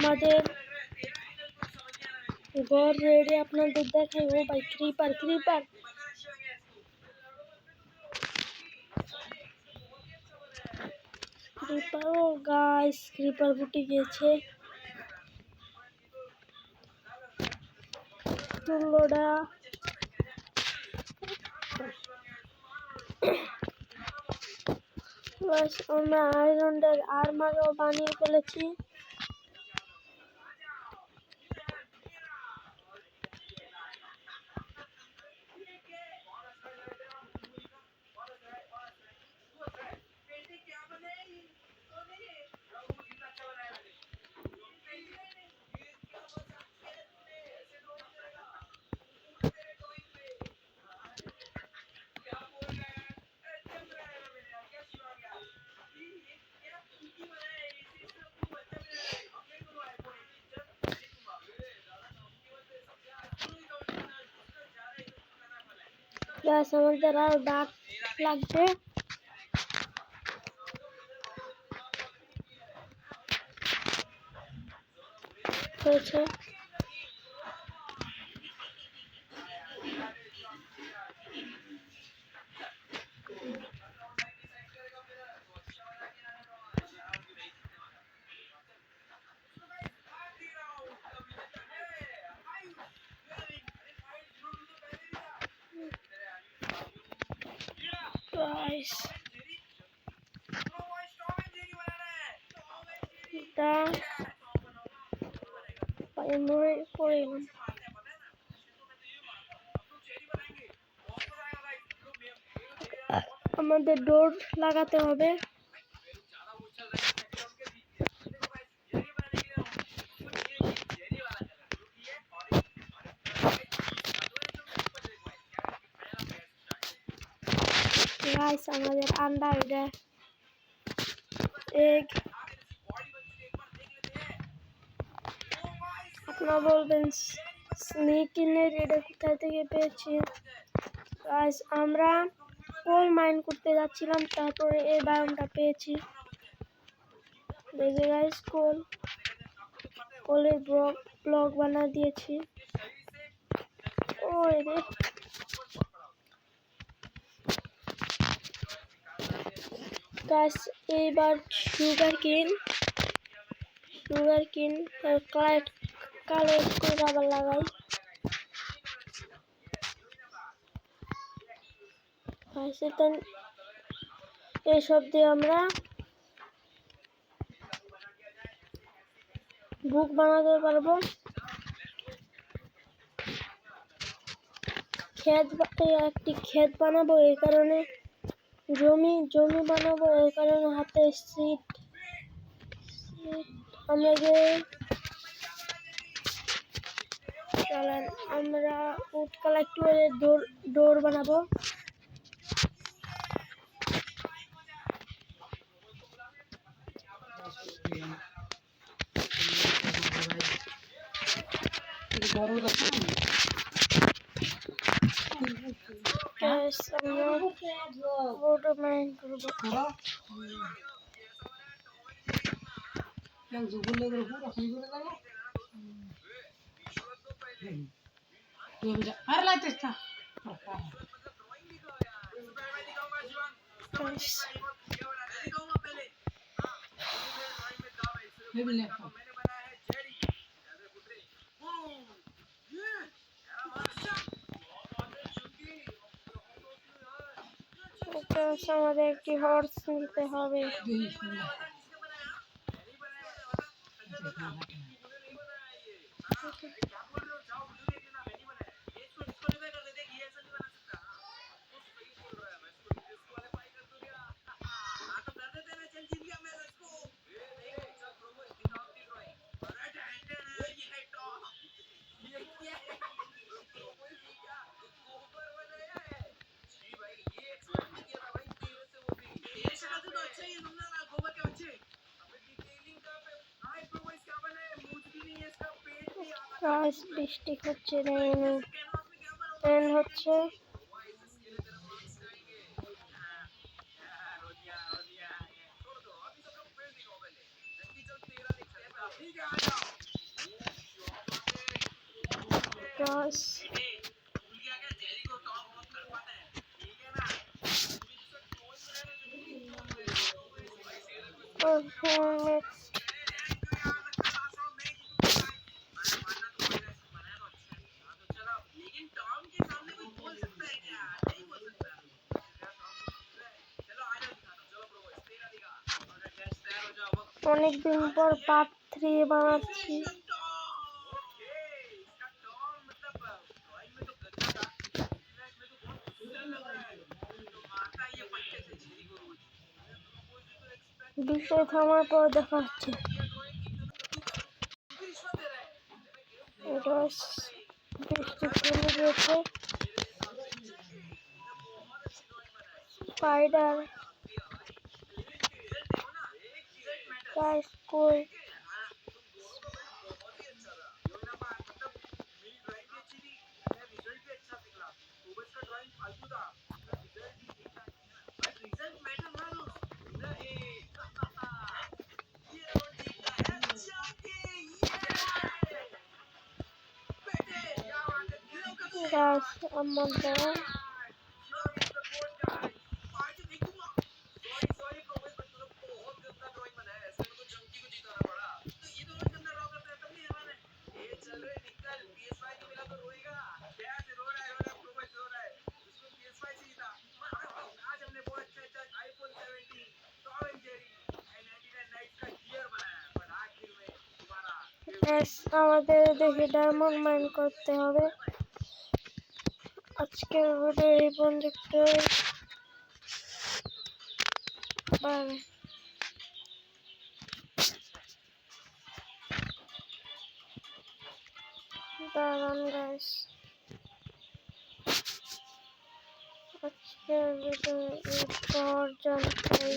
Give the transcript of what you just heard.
আমাদের ঘর রেডি, আপনাদের দেখাই। ও ভাই ক্রিপার ক্রিপার ক্রিপার, ও গাইস ক্রিপার ফুটে গিয়েছে। তুলোডা আমরা আয়রনের আর্মারও বানিয়ে ফেলেছি। আমাদের আর ডাক লাগবে। হয়েছে আমাদের ডোর লাগাতে হবে। গাইস আমাদের আন্ডা এটা এগ। আপনারা বলবেন স্নেক ইনের এটা কোথা থেকে পেয়েছি। গাইস আমরা কোল মাইন করতে যাচ্ছিলাম, তারপরে এই বায়োমটা পেয়েছি। দেখে গাইস কোলের ব্লক বানা দিয়েছি। ওই রে গাইস এইবার সুগার কিন কালেক্ট করে আবার লাগাই। এসব দিয়ে আমরা বুক বানাতে পারবো। একটি ক্ষেত বানাবো, এই কারণে জমি বানাবো, এই কারণে হাতে সিট আমরা চলেন আমরা উড কালেক্ট করে ডোর বানাবো। আমাদের একটি হর্স নিতে হবে। বৃষ্টি হচ্ছে, রেন হচ্ছে। গাইস অনেকদিন পর পার্ট 3 বানাচ্ছি। বিষয় থামার পর দেখা হচ্ছে। এটা বৃষ্টি থেমে গিয়েছে। স্পাইডার গাইস কই গাইস আমার দাও আমাদের দেখে ডায়মন্ড মাইন করতে হবে। আজকের ভিডিও এই পর্যন্ত। বাই। দাঁড়ান গাইস, আজকের ভিডিও এই পর্যন্তই।